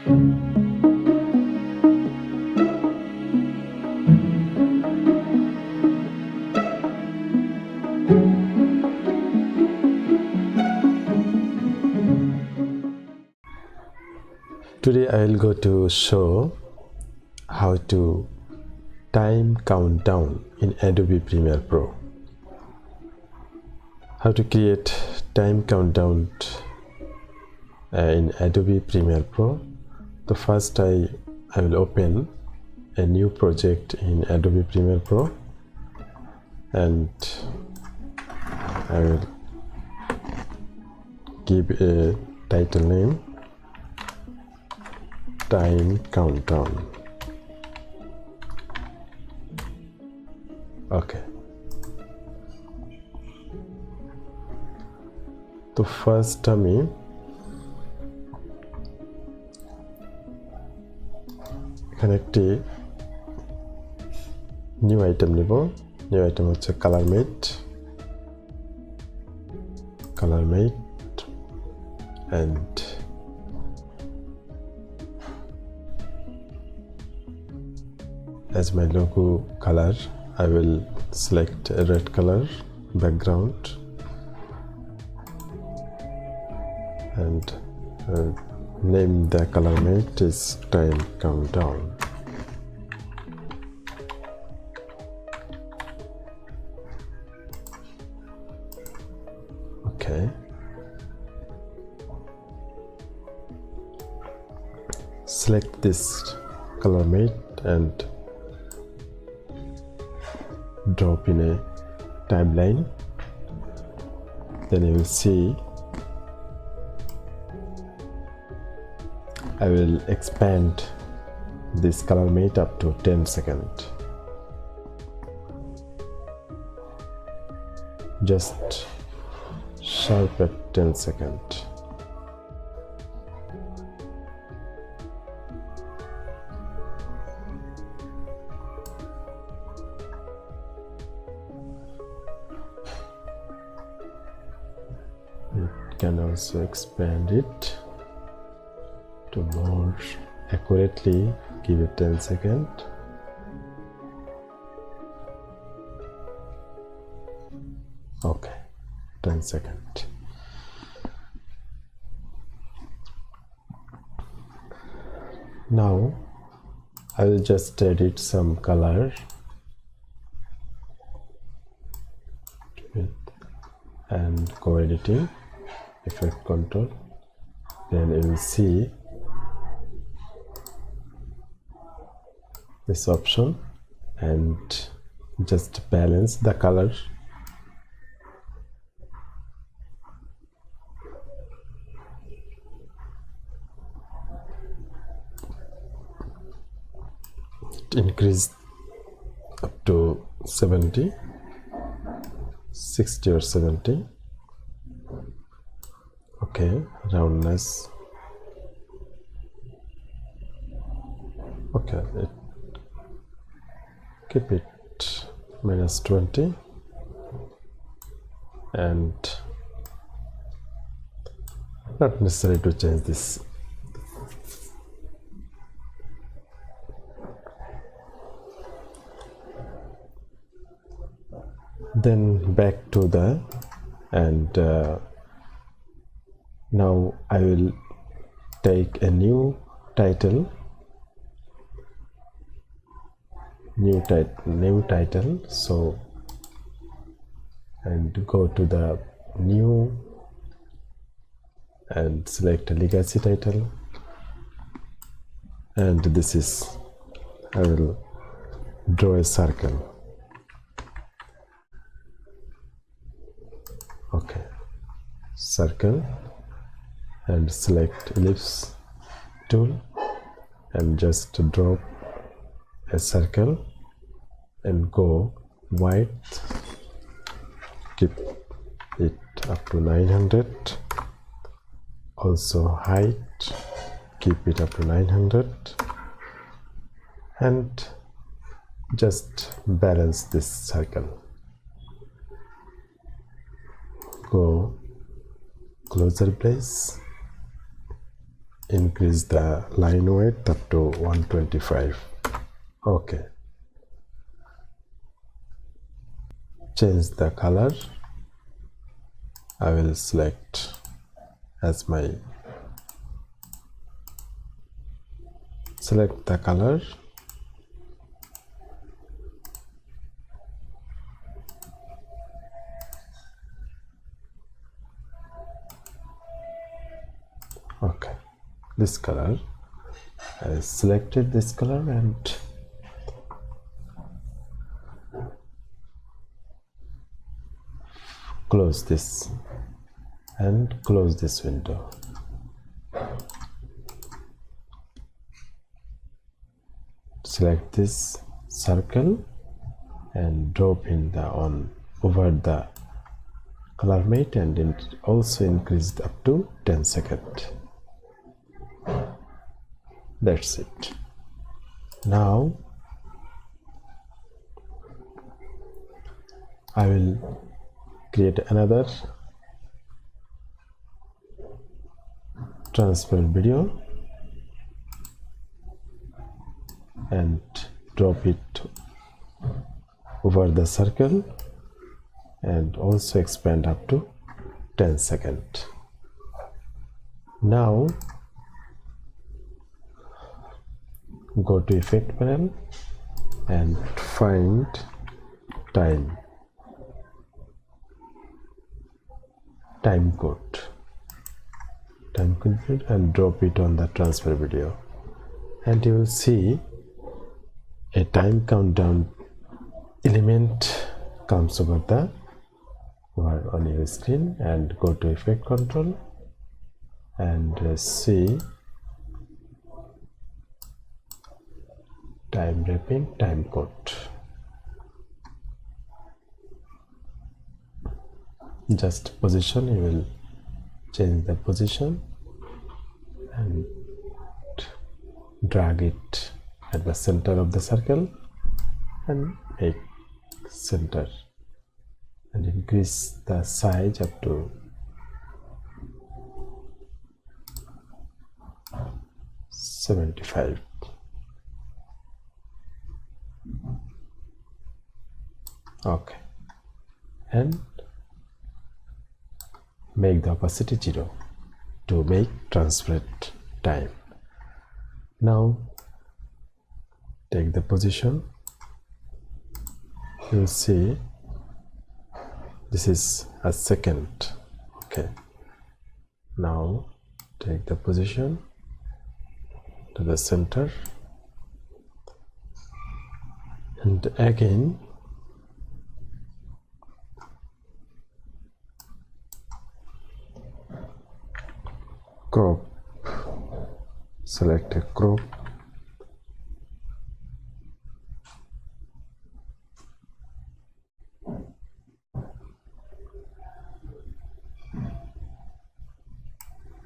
Today I will go to show how to time countdown in Adobe Premiere Pro. How to create time countdown in Adobe Premiere Pro. So first I will open a new project in Adobe Premiere Pro, and I will give a title name, time countdown. Okay. তো first আমি এখানে একটি new item নিব। New item হচ্ছে colour matte and as my logo color I will select a red color background and name the color mate is time countdown. Okay, select this color mate and drop in a timeline. Then you will see I will expand this color mate up to 10 seconds. Just sharp at 10 seconds. You can also expand it to more accurately give it 10 seconds. Okay, 10 seconds. Now I will just edit some color and go editing, effect control. Then you will see this option and just balance the color. Increase up to 70, 60 or 70. Okay, roundness. Okay, keep it -20 and not necessary to change this. Then back to the and now I will take a new title, so and go to the new and select a legacy title, and this is I will draw a circle. Okay, circle and select ellipse tool and just drop a circle and go width, keep it up to 900. Also height, keep it up to 900 and just balance this circle. Go closer place increase the line weight up to 125. Okay, change the color. I will select as my select the color. Okay, this color. I selected this color and close this and close this window. Select this circle and drop in the on over the color mate, and it also increased up to 10 seconds. That's it. Now I will create another transfer video and drop it over the circle and also expand up to 10 seconds. Now go to effect panel and find time code and drop it on the transfer video, and you will see a time countdown element comes over on your screen. And go to effect control and see time wrapping time code. Just position, you will change the position and drag it at the center of the circle and make center and increase the size up to 75. Okay, and make the opacity 0 to make transparent time. Now take the position, you will see this is a second. Okay, now take the position to the center and again crop, select a crop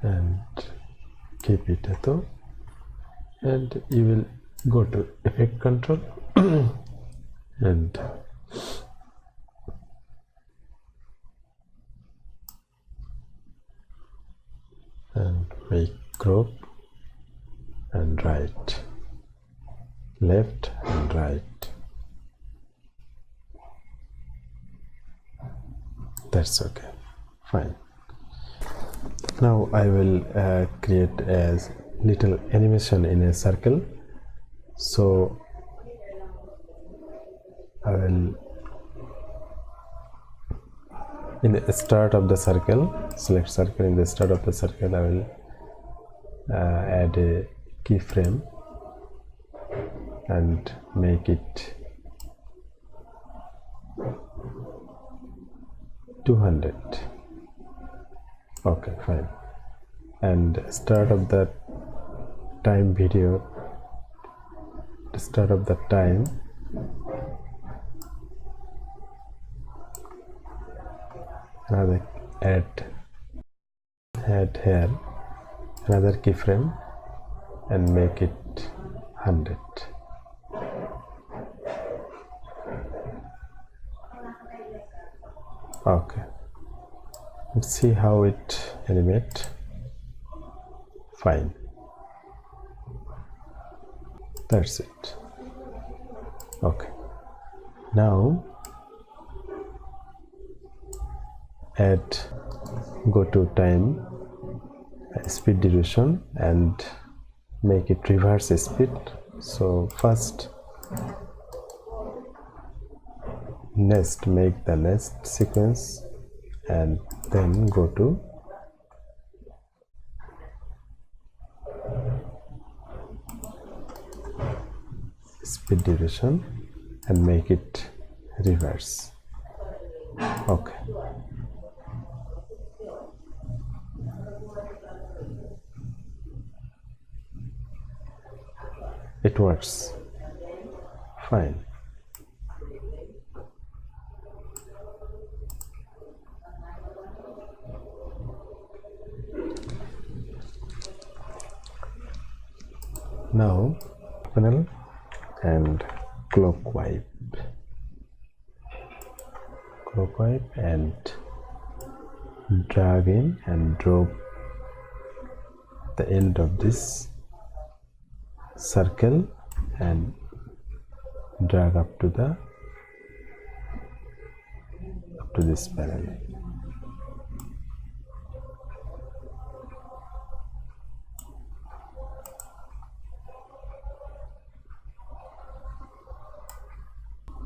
and keep it at all, and you will go to effect control and make crop and right, left and right. That's okay, fine. Now I will create a little animation in a circle. So I will, in the start of the circle, select circle. In the start of the circle I will add a keyframe and make it 200. Okay, fine. And start of the time video, the start of the time, another add here another keyframe and make it 100. Okay, let's see how it animate. Fine. That's it. Okay, now go to time speed duration and make it reverse speed. So first make the next sequence and then go to speed duration and make it reverse. Okay, it works fine. Now panel and clock wipe and drag in and drop the end of this circle and drag up to this panel.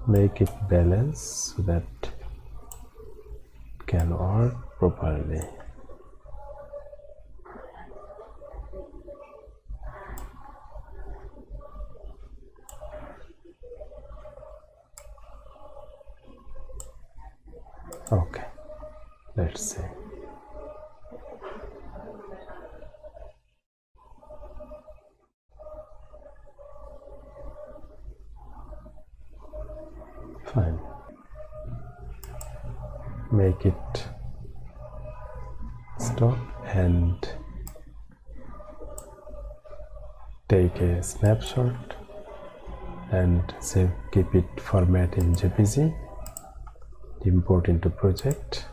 Make it balanced so that it can work properly. Okay, let's see. Fine. Make it stop and take a snapshot and keep it format in JPG. Import into project,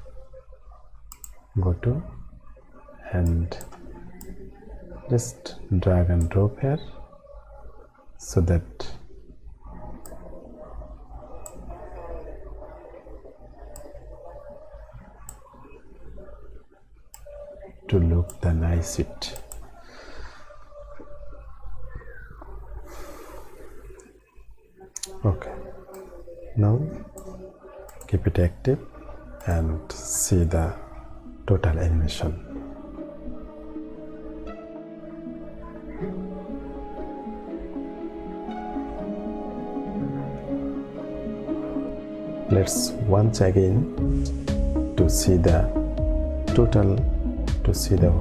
go to and just drag and drop here so that to look the nice it. Okay, now keep it active and see the total animation. Let's once again to see the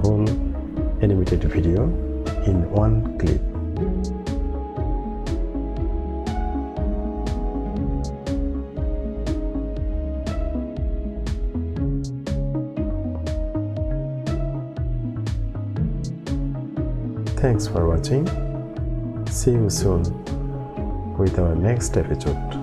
whole animated video in one clip. Thanks for watching. See you soon with our next episode.